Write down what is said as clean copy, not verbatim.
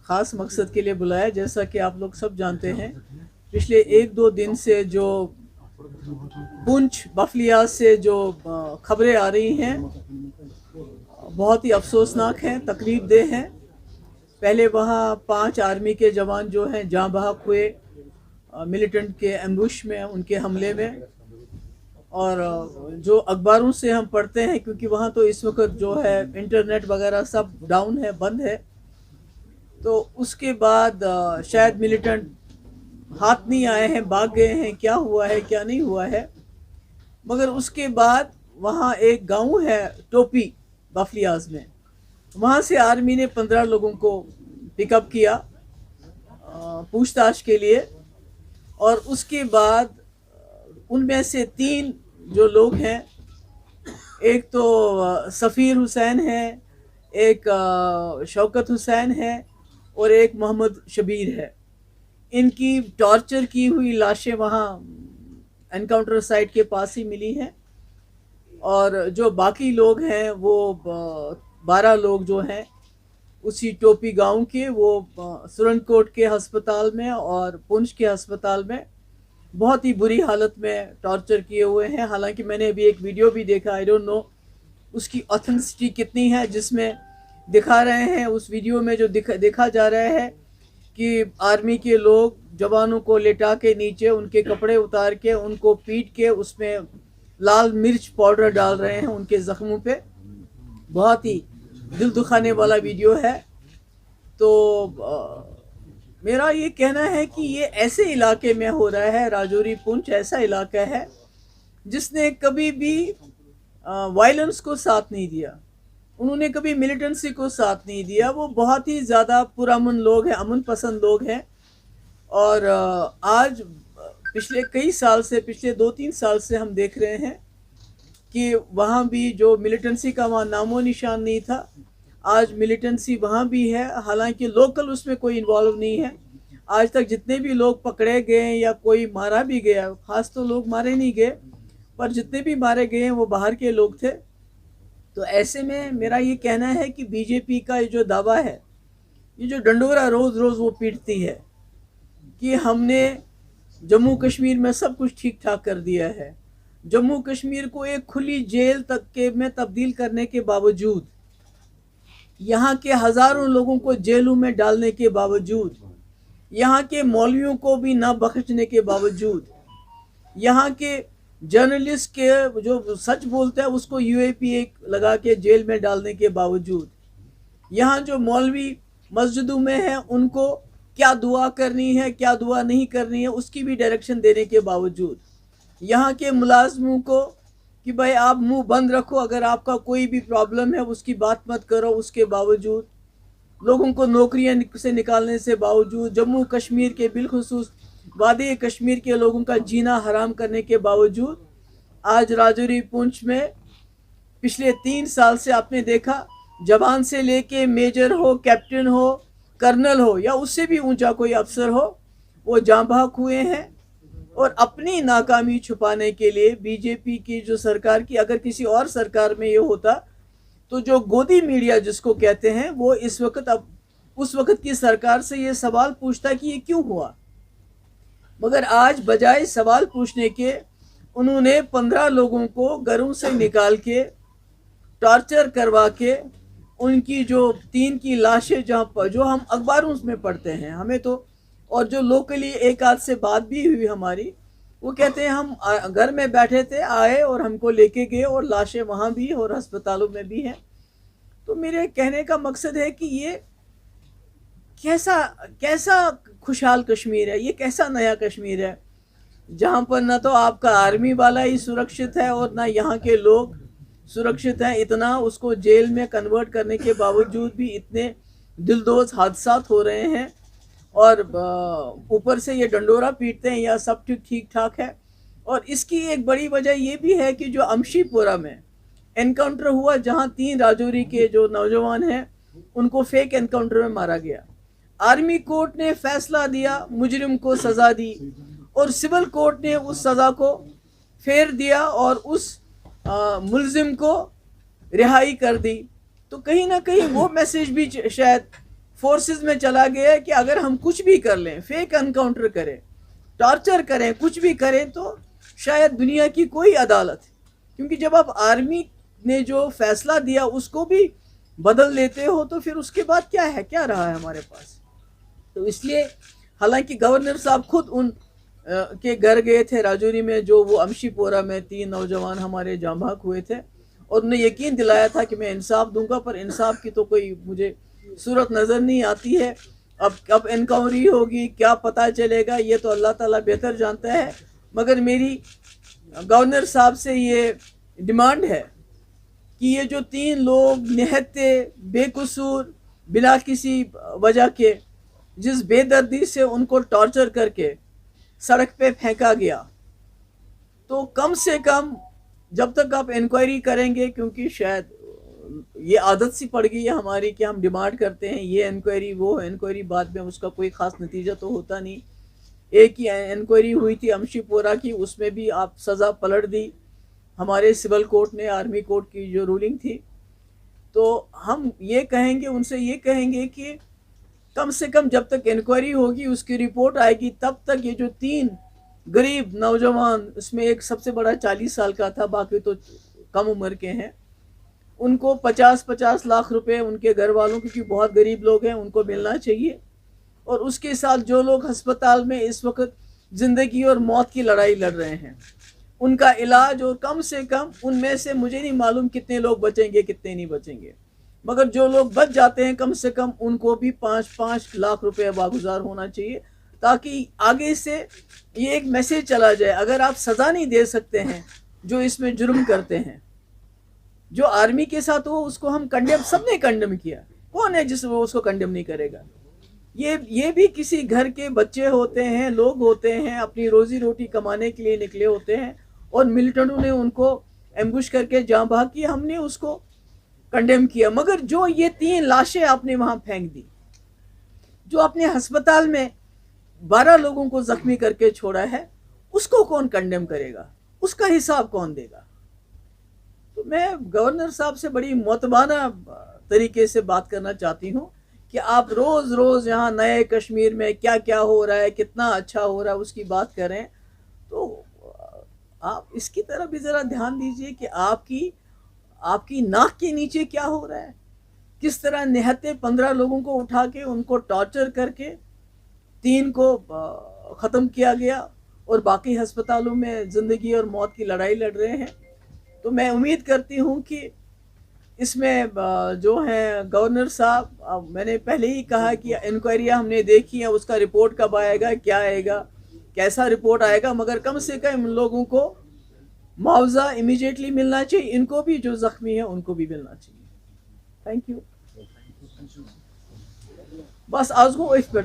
ख़ास मकसद के लिए बुलाया। जैसा कि आप लोग सब जानते हैं, पिछले 1-2 दिन से जो पुंछ बफलियाज से जो खबरें आ रही हैं, बहुत ही अफसोसनाक हैं, तकलीफ हैं। पहले वहाँ 5 आर्मी के जवान जो हैं जाँ बहक हुए मिलिटेंट के एम्बुश में, उनके हमले में। और जो अखबारों से हम पढ़ते हैं, क्योंकि वहाँ तो इस वक्त जो है इंटरनेट वगैरह सब डाउन है, बंद है, तो उसके बाद शायद मिलिटेंट हाथ नहीं आए हैं, भाग गए हैं, क्या हुआ है क्या नहीं हुआ है। मगर उसके बाद वहाँ एक गांव है टोपी बफलियाज में, वहाँ से आर्मी ने 15 लोगों को पिकअप किया पूछताछ के लिए। और उसके बाद उनमें से 3 जो लोग हैं, एक तो सफ़ीर हुसैन है, एक शौकत हुसैन है और एक मोहम्मद शबीर है। इनकी टॉर्चर की हुई लाशें वहाँ एनकाउंटर साइट के पास ही मिली हैं। और जो बाकी लोग हैं वो 12 लोग जो हैं उसी टोपी गांव के, वो सुरनकोट के हस्पताल में और पुंछ के हस्पताल में बहुत ही बुरी हालत में टॉर्चर किए हुए हैं। हालांकि मैंने अभी एक वीडियो भी देखा, आई डोंट नो उसकी ऑथेंटिसिटी कितनी है, जिसमें दिखा रहे हैं, उस वीडियो में जो देखा जा रहा है कि आर्मी के लोग जवानों को लेटा के नीचे उनके कपड़े उतार के उनको पीट के उसमें लाल मिर्च पाउडर डाल रहे हैं उनके ज़ख्मों पे। बहुत ही दिल दुखाने वाला वीडियो है। तो मेरा ये कहना है कि ये ऐसे इलाके में हो रहा है, राजौरी पुंछ ऐसा इलाका है जिसने कभी भी वायलेंस को साथ नहीं दिया, उन्होंने कभी मिलिटेंसी को साथ नहीं दिया। वो बहुत ही ज़्यादा पुरअमन लोग हैं, अमन पसंद लोग हैं। और आज पिछले कई साल से, पिछले 2-3 साल से हम देख रहे हैं कि वहाँ भी जो मिलिटेंसी का वहाँ नामो निशान नहीं था, आज मिलिटेंसी वहाँ भी है। हालांकि लोकल उसमें कोई इन्वॉल्व नहीं है। आज तक जितने भी लोग पकड़े गए या कोई मारा भी गया, खास तो लोग मारे नहीं गए, पर जितने भी मारे गए हैं वो बाहर के लोग थे। तो ऐसे में मेरा ये कहना है कि बीजेपी का ये जो दावा है, ये जो डंडोरा रोज़ रोज़ वो पीटती है कि हमने जम्मू कश्मीर में सब कुछ ठीक ठाक कर दिया है, जम्मू कश्मीर को एक खुली जेल तक के में तब्दील करने के बावजूद, यहाँ के हज़ारों लोगों को जेलों में डालने के बावजूद, यहाँ के मौलवियों को भी ना बख्शने के बावजूद, यहाँ के जर्नलिस्ट के जो सच बोलते हैं उसको UAPA लगा के जेल में डालने के बावजूद, यहाँ जो मौलवी मस्जिदों में हैं उनको क्या दुआ करनी है क्या दुआ नहीं करनी है उसकी भी डायरेक्शन देने के बावजूद, यहाँ के मुलाजमों को कि भाई आप मुंह बंद रखो, अगर आपका कोई भी प्रॉब्लम है उसकी बात मत करो, उसके बावजूद लोगों को नौकरियां से निकालने से बावजूद, जम्मू कश्मीर के बिलखुसूस वादी कश्मीर के लोगों का जीना हराम करने के बावजूद, आज राजौरी पुंछ में पिछले 3 साल से आपने देखा, जवान से लेके मेजर हो, कैप्टन हो, कर्नल हो या उससे भी ऊंचा कोई अफसर हो, वो जाँ बहक हुए हैं। और अपनी नाकामी छुपाने के लिए बीजेपी की जो सरकार की, अगर किसी और सरकार में ये होता तो जो गोदी मीडिया जिसको कहते हैं, वो इस वक्त अब उस वक्त की सरकार से ये सवाल पूछता कि ये क्यों हुआ। मगर आज बजाय सवाल पूछने के उन्होंने 15 लोगों को घरों से निकाल के टॉर्चर करवा के उनकी जो 3 की लाशें, जहाँ पर जो हम अखबारों में पढ़ते हैं, हमें तो, और जो लोकली एक आध से बात भी हुई हमारी, वो कहते हैं हम घर में बैठे थे, आए और हमको लेके गए और लाशें वहाँ भी और अस्पतालों में भी हैं। तो मेरे कहने का मकसद है कि ये कैसा खुशहाल कश्मीर है, ये कैसा नया कश्मीर है जहाँ पर ना तो आपका आर्मी वाला ही सुरक्षित है और ना यहाँ के लोग सुरक्षित हैं। इतना उसको जेल में कन्वर्ट करने के बावजूद भी इतने दिलदोज हादसात हो रहे हैं और ऊपर से ये डंडोरा पीटते हैं या सब ठीक ठाक है। और इसकी एक बड़ी वजह ये भी है कि जो अमशीपुरा में एनकाउंटर हुआ, जहाँ 3 राजौरी के जो नौजवान हैं उनको फेक एनकाउंटर में मारा गया, आर्मी कोर्ट ने फैसला दिया, मुजरिम को सज़ा दी और सिविल कोर्ट ने उस सज़ा को फेर दिया और उस मुलजिम को रिहाई कर दी। तो कहीं ना कहीं वो मैसेज भी शायद فورسز میں چلا گیا کہ اگر ہم کچھ بھی کر لیں، فیک انکاؤنٹر کریں، ٹارچر کریں، کچھ بھی کریں، تو شاید دنیا کی کوئی عدالت، کیونکہ جب آپ آرمی نے جو فیصلہ دیا اس کو بھی بدل دیتے ہو تو پھر اس کے بعد کیا ہے، کیا رہا ہے ہمارے پاس؟ تو اس لیے حالانکہ گورنر صاحب خود ان کے گھر گئے تھے راجوری میں، جو وہ امشی پورہ میں 3 نوجوان ہمارے جاں بحق ہوئے تھے، اور انہیں یقین دلایا تھا کہ میں انصاف دوں گا، پر انصاف کی تو کوئی مجھے صورت نظر نہیں آتی ہے۔ اب انکوائری ہوگی، کیا پتہ چلے گا، یہ تو اللہ تعالیٰ بہتر جانتا ہے، مگر میری گورنر صاحب سے یہ ڈیمانڈ ہے کہ یہ جو 3 لوگ نہتے بے قصور بلا کسی وجہ کے جس بے دردی سے ان کو ٹارچر کر کے سڑک پہ پھینکا گیا، تو کم سے کم جب تک آپ انکوائری کریں گے، کیونکہ شاید یہ عادت سی پڑ گئی ہے ہماری کہ ہم ڈیمانڈ کرتے ہیں یہ انکوائری وہ انکوائری، بعد میں اس کا کوئی خاص نتیجہ تو ہوتا نہیں۔ ایک ہی انکوائری ہوئی تھی امشی پورہ کی، اس میں بھی آپ سزا پلٹ دی ہمارے سول کورٹ نے، آرمی کورٹ کی جو رولنگ تھی۔ تو ہم یہ کہیں گے، ان سے یہ کہیں گے کہ کم سے کم جب تک انکوائری ہوگی، اس کی رپورٹ آئے گی، تب تک یہ جو 3 غریب نوجوان، اس میں ایک سب سے بڑا 40 سال کا تھا، باقی تو کم عمر کے ہیں، ان کو 50 لاکھ روپے ان کے گھر والوں، کیونکہ بہت غریب لوگ ہیں، ان کو ملنا چاہیے۔ اور اس کے ساتھ جو لوگ ہسپتال میں اس وقت زندگی اور موت کی لڑائی لڑ رہے ہیں، ان کا علاج، اور کم سے کم ان میں سے مجھے نہیں معلوم کتنے لوگ بچیں گے کتنے نہیں بچیں گے، مگر جو لوگ بچ جاتے ہیں کم سے کم ان کو بھی 5 لاکھ روپے واگزار ہونا چاہیے، تاکہ آگے سے یہ ایک میسیج چلا جائے۔ اگر آپ سزا نہیں دے سکتے ہیں جو اس میں جرم کرتے ہیں، جو آرمی کے ساتھ ہو اس کو ہم کنڈیم، سب نے کنڈیم کیا، کون ہے جس وہ اس کو کنڈیم نہیں کرے گا؟ یہ بھی کسی گھر کے بچے ہوتے ہیں، لوگ ہوتے ہیں، اپنی روزی روٹی کمانے کے لیے نکلے ہوتے ہیں، اور ملٹنٹوں نے ان کو ایمبوش کر کے جاں بحق کیا، ہم نے اس کو کنڈیم کیا۔ مگر جو یہ 3 لاشیں آپ نے وہاں پھینک دی، جو اپنے ہسپتال میں 12 لوگوں کو زخمی کر کے چھوڑا ہے، اس کو کون کنڈیم کرے گا؟ اس کا حساب کون دے گا؟ تو میں گورنر صاحب سے بڑی معتبانہ طریقے سے بات کرنا چاہتی ہوں کہ آپ روز روز یہاں نئے کشمیر میں کیا کیا ہو رہا ہے، کتنا اچھا ہو رہا ہے، اس کی بات کریں، تو آپ اس کی طرف بھی ذرا دھیان دیجئے کہ آپ کی ناک کے نیچے کیا ہو رہا ہے، کس طرح نہتے 15 لوگوں کو اٹھا کے ان کو ٹارچر کر کے 3 کو ختم کیا گیا، اور باقی ہسپتالوں میں زندگی اور موت کی لڑائی لڑ رہے ہیں۔ تو میں امید کرتی ہوں کہ اس میں جو ہیں گورنر صاحب، میں نے پہلے ہی کہا کہ انکوائریاں ہم نے دیکھی ہیں، اس کا رپورٹ کب آئے گا، کیا آئے گا، کیسا رپورٹ آئے گا، مگر کم سے کم ان لوگوں کو معاوضہ امیجیٹلی ملنا چاہیے، ان کو بھی جو زخمی ہیں ان کو بھی ملنا چاہیے۔ Thank you. بس آز گو اتھ پہ